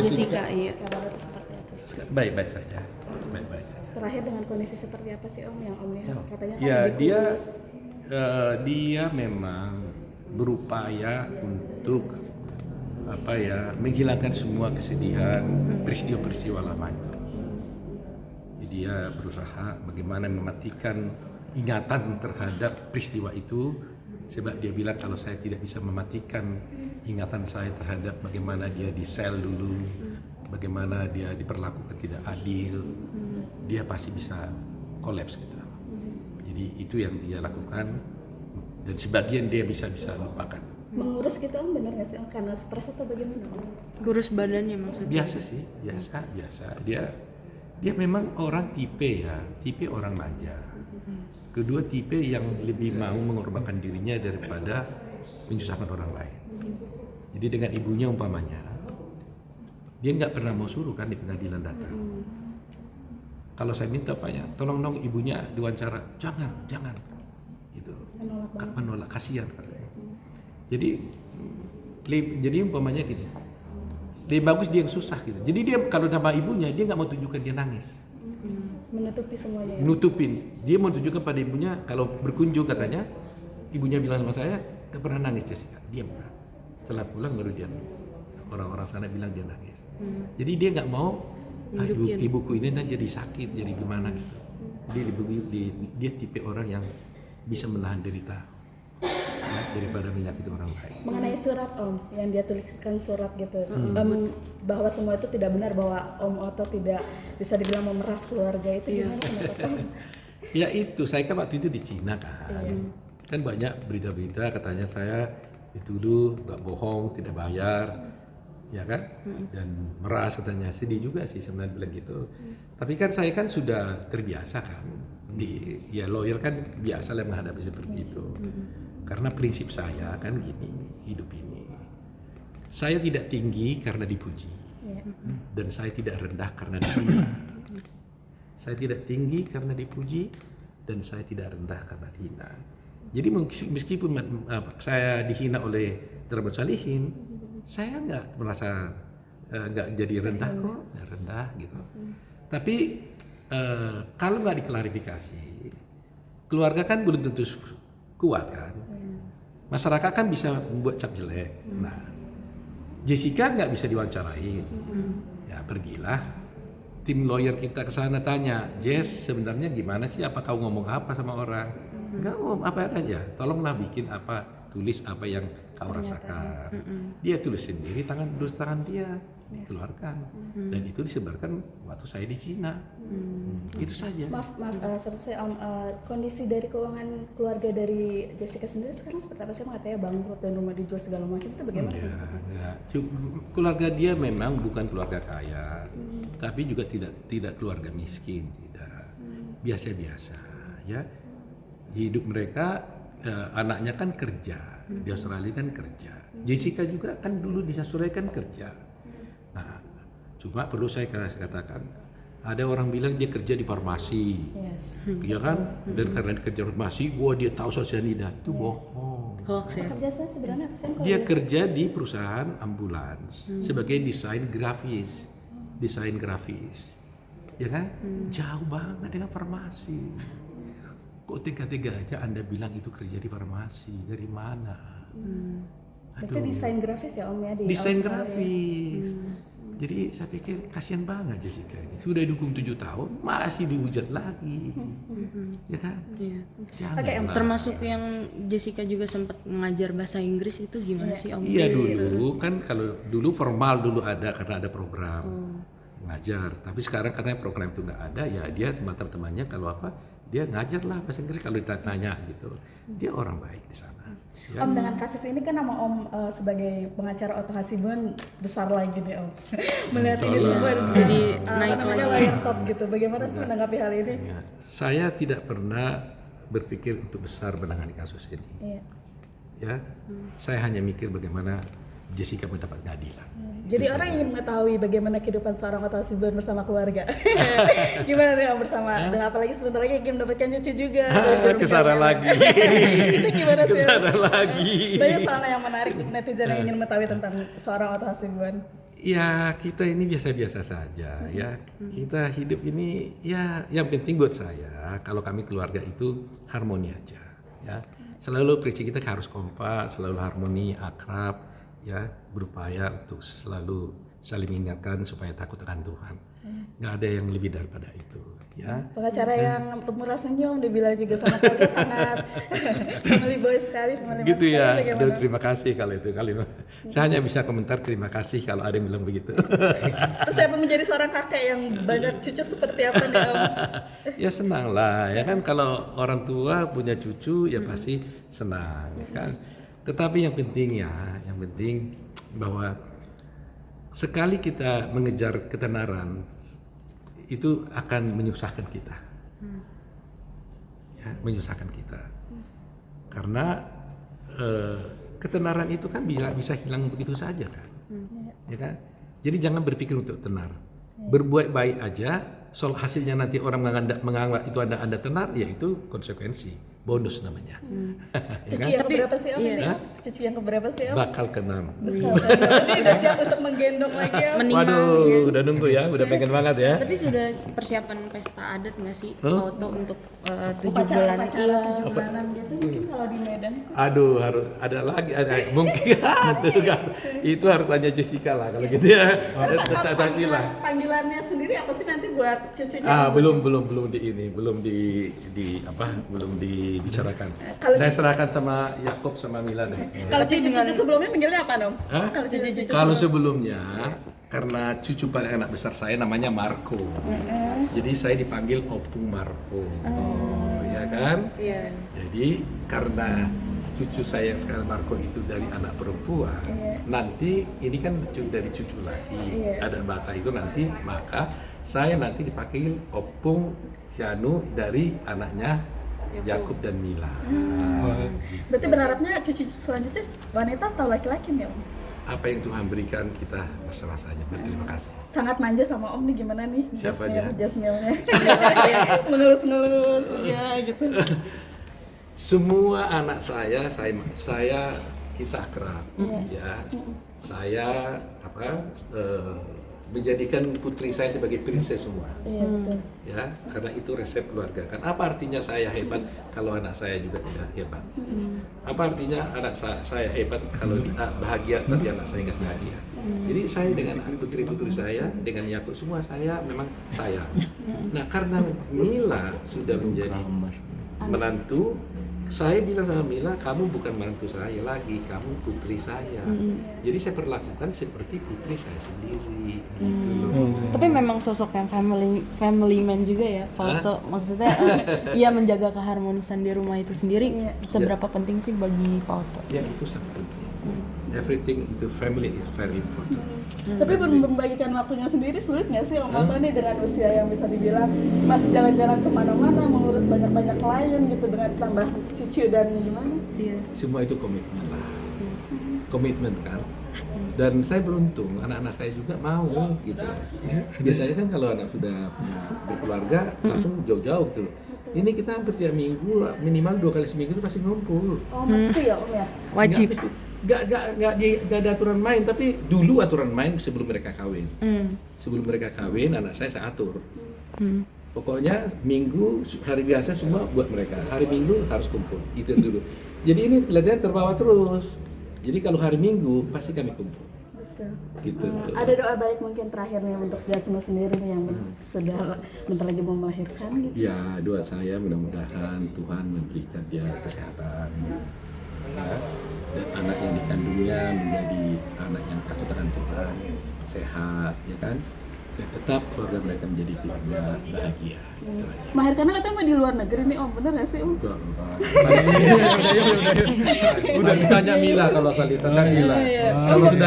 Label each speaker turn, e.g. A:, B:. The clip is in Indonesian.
A: Jessica, iya.
B: Kabar seperti apa?
C: Baik-baik saja. Baik-baik saja.
B: Terakhir dengan kondisi seperti apa sih Om yang Om lihat? Katanya kan
C: Ya,
B: lebih kurus.
C: dia memang berupaya untuk menghilangkan semua kesedihan peristiwa-peristiwa lama itu. Jadi dia berusaha bagaimana mematikan ingatan terhadap peristiwa itu, sebab dia bilang kalau saya tidak bisa mematikan ingatan saya terhadap bagaimana dia di sel dulu, bagaimana dia diperlakukan tidak adil, dia pasti bisa kolaps gitu. Jadi itu yang dia lakukan, dan sebagian dia bisa lupakan.
B: Mengurus gitu Om, benar nggak sih Om? Karena stres atau bagaimana Om?
A: Kurus badannya maksudnya.
C: Biasa sih, biasa. Dia memang orang tipe orang manja. Kedua tipe yang lebih mau mengorbankan dirinya daripada menyusahkan orang lain. Jadi dengan ibunya umpamanya, dia nggak pernah mau suruh kan di pengadilan datang. Kalau saya minta tolong dong ibunya diwawancara, jangan, gitu. Menolak, kasihan katanya. Jadi umpamanya gini, lebih bagus dia yang susah gitu. Jadi dia kalau sama ibunya dia nggak mau tunjukkan dia nangis.
B: Menutupi semuanya ya?
C: Nutupin. Dia mau tunjukkan pada ibunya kalau berkunjung katanya, ibunya bilang sama saya, gak pernah nangis Jessica, diam. Setelah pulang baru dia, orang-orang sana bilang dia nangis. Jadi dia nggak mau, ibuku ini kan jadi sakit, jadi gimana gitu. Dia tipe orang yang bisa menahan derita daripada menyakiti orang lain.
B: Mengenai surat Om, yang dia tuliskan surat gitu, bahwa semua itu tidak benar, bahwa Om Otto tidak bisa dibilang memeras keluarga itu, gimana pendapat Om?
C: Ya itu, saya kan waktu itu di Cina kan, kan banyak berita-berita katanya saya dituduh nggak bohong, tidak bayar, ya kan, dan meras katanya. Sedih juga sih sebenarnya bilang gitu. Tapi kan saya kan sudah terbiasa kan, lawyer kan biasa lah menghadapi seperti itu. Karena prinsip saya kan gini, hidup ini, saya tidak tinggi karena dipuji, dan saya tidak rendah karena dihina. Saya tidak tinggi karena dipuji, dan saya tidak rendah karena dihina. Jadi meskipun saya dihina oleh Darmat Salihin, saya nggak merasa nggak jadi rendah kok, nggak rendah gitu. Tapi kalau nggak diklarifikasi, keluarga kan belum tentu kuat kan. Masyarakat kan bisa membuat cap jelek. Nah, Jessica nggak bisa diwawancarain. Ya pergilah tim lawyer kita ke sana tanya, Jess sebenarnya gimana sih? Apa kau ngomong apa sama orang? Enggak om, apa aja. Tolonglah bikin apa, tulis apa yang kau rasakan. Dia tulis sendiri, tulis tangan dia, dikeluarkan. Dan itu disebarkan waktu saya di Cina. Itu saja.
B: Maaf, saya Om, kondisi dari keuangan keluarga dari Jessica sendiri sekarang seperti apa sih? Katanya bangkrut dan rumah dijual segala macam, itu bagaimana?
C: Keluarga dia memang bukan keluarga kaya, tapi juga tidak keluarga miskin, tidak. Biasa-biasa, ya. Hidup mereka, anaknya kan kerja, di Australia kan kerja. Jessica juga kan dulu di Australia kan kerja. Nah, cuma perlu saya katakan, ada orang bilang dia kerja di farmasi, ya kan? Dan karena dia kerja di farmasi, dia tahu cyanida, itu bohong.
A: Hoax ya.
B: Kerja saya sebenarnya apa sih?
C: Dia kerja di perusahaan ambulans sebagai desain grafis, ya kan? Jauh banget dengan farmasi. Kok tega-tega aja Anda bilang itu kerja di farmasi? Dari mana?
B: Itu desain grafis ya Om ya?
C: Desain grafis. Jadi saya pikir kasihan banget Jessica ini. Sudah didukung 7 tahun, masih dihujat lagi. Ya kan?
A: Iya.
C: Janganlah.
A: Termasuk yang Jessica juga sempat mengajar bahasa Inggris itu gimana sih Om?
C: Iya dulu kan, kalau dulu formal dulu ada karena ada program ngajar. Tapi sekarang katanya program itu nggak ada, ya dia sama teman-temannya kalau apa, dia ngajar lah bahasa Inggris kalau ditanya gitu. Dia orang baik di sana. Ya.
B: Om, dengan kasus ini kan nama Om sebagai pengacara Otto Hasibuan besar lagi nih Om. Melihat ini semua
A: jadi naik lagi
B: lawyer top gitu. Bagaimana sih menanggapi hal ini?
C: Ya. Saya tidak pernah berpikir untuk besar menangani kasus ini.
B: Iya.
C: Ya, saya hanya mikir bagaimana Jessica mendapat keadilan.
B: Jadi orang ingin mengetahui bagaimana kehidupan seorang Otto Hasibuan bersama keluarga. Gimana nih Om bersama? Dan apalagi sebentar lagi ingin mendapatkan cucu juga.
C: Kesana lagi.
B: Itu gimana sih?
C: Kesana lagi.
B: Banyak soalnya yang menarik netizen yang ingin mengetahui tentang seorang Otto Hasibuan.
C: Ya kita ini biasa-biasa saja ya. Kita hidup ini ya yang penting buat saya kalau kami keluarga itu harmoni aja ya. Selalu prinsip kita harus kompak, selalu harmoni, akrab ya, berupaya untuk selalu saling mengingatkan supaya takut akan Tuhan. Nggak ada yang lebih daripada itu ya.
B: Pengacara yang murah senyum dibilang juga sama keluarga sangat family boy sekali, family man
C: Gitu
B: sekali,
C: ya.
B: bagaimana?
C: Aduh, terima kasih kalau itu kalimat. Saya hanya bisa komentar terima kasih kalau ada yang bilang begitu.
B: Terus siapa menjadi seorang kakek yang banyak cucu seperti apa nih Om?
C: Ya senang lah ya kan, kalau orang tua punya cucu ya pasti senang ya kan. Tetapi yang penting bahwa sekali kita mengejar ketenaran itu akan menyusahkan kita, ya, menyusahkan kita, karena ketenaran itu kan bisa hilang begitu saja kan, ya kan. Jadi jangan berpikir untuk tenar, berbuat baik aja. Soal hasilnya nanti orang menganggap itu anda tenar, ya itu konsekuensi, bonus namanya. Ya
B: Cucu
C: kan?
B: yang keberapa sih Om ini?
C: Iya.
B: Cucu yang keberapa sih Om?
C: Bakal kenal.
B: Jadi udah siap untuk menggendong lagi Om?
A: Menimang ya.
C: Waduh, udah nunggu ya, udah pengen banget ya.
A: Tapi sudah persiapan pesta adat nggak sih foto untuk 7
B: Upacara
A: bulan?
B: 7 bulanan gitu mungkin kalau di Medan.
C: Aduh, harus ada lagi, ada mungkin. Aduh, kan. Itu harus tanya Jessica lah kalau gitu ya. Tadi lah.
B: Panggilannya sendiri apa sih nanti buat cucunya?
C: Belum dibicarakan. Saya serahkan sama Yakob sama Mila deh.
B: Kalau cucu-cucu sebelumnya manggilnya apa Om?
C: Hah?
B: Kalau cucu-cucu
C: Kalau sebelumnya, karena cucu paling anak besar saya namanya Marco, jadi saya dipanggil Opung Marco, ya kan?
A: Iya.
C: Jadi karena cucu saya yang sekarang Marco itu dari anak perempuan, nanti ini kan dari cucu lagi, ada Bata itu nanti, maka saya nanti dipanggil Opung Sianu dari anaknya Yakub dan Mila.
B: Berarti berharapnya cucu selanjutnya wanita atau laki-laki nih Om?
C: Apa yang Tuhan berikan kita berserah saja. Berterima kasih.
B: Sangat manja sama Om nih, gimana nih?
C: Siapa dia?
B: Jasmilnya. Mengelus-ngelus ya gitu.
C: Semua anak saya kita akrab, ya. Saya menjadikan putri saya sebagai princess semua,
B: Iya betul.
C: ya, karena itu resep keluarga. Kan apa artinya saya hebat kalau anak saya juga tidak hebat? Apa artinya anak saya hebat kalau dia bahagia tapi anak saya nggak bahagia? Jadi saya dengan putri-putri saya, dengan Yakub semua saya memang saya. Nah karena Mila sudah menjadi menantu, saya bilang sama Mila, kamu bukan menantu saya lagi, kamu putri saya. Jadi saya perlakukan seperti putri saya sendiri, gitu loh.
A: Tapi memang sosok yang family man juga ya, Pauto. Maksudnya ia menjaga keharmonisan di rumah itu sendiri. Seberapa penting sih bagi Pauto?
C: Ya itu sangat penting. Everything into family is very important.
B: Tapi membagikan waktunya sendiri sulit nggak sih Om Otto nih dengan usia yang bisa dibilang masih jalan-jalan kemana-mana, mengurus banyak-banyak klien gitu dengan tambah cucu dan gimana?
A: Iya.
C: Semua itu komitmen lah. Komitmen kan. Dan saya beruntung, anak-anak saya juga mau gitu. Biasanya kan kalau anak sudah punya berkeluarga langsung jauh-jauh tuh. Ini kita hampir tiap minggu, minimal 2 kali seminggu itu pasti ngumpul.
B: Oh mesti ya Om ya?
A: Wajib.
C: Nggak ada aturan main, tapi dulu aturan main sebelum mereka kawin. Sebelum mereka kawin, anak saya atur. Pokoknya minggu, hari biasa semua buat mereka. Hari Minggu harus kumpul, itu dulu. Jadi ini kelihatannya terbawa terus. Jadi kalau hari Minggu pasti kami kumpul.
B: Betul.
C: Gitu.
B: Ada doa baik mungkin terakhirnya untuk Jasmine sendiri nih yang sudah bentar lagi mau melahirkan gitu.
C: Ya, doa saya mudah-mudahan Tuhan memberikan dia kesehatan. Ya, dan anak yang dikandungnya menjadi anak yang takut akan Tuhan, sehat, ya kan? Dan tetap keluarga mereka menjadi keluarga bahagia. Itu aja.
B: Melahirkannya katanya mau di luar negeri nih Om, bener nggak sih Om?
C: Enggak. Udah ditanya Mila kalau soal itu kan Mila. Kalau sudah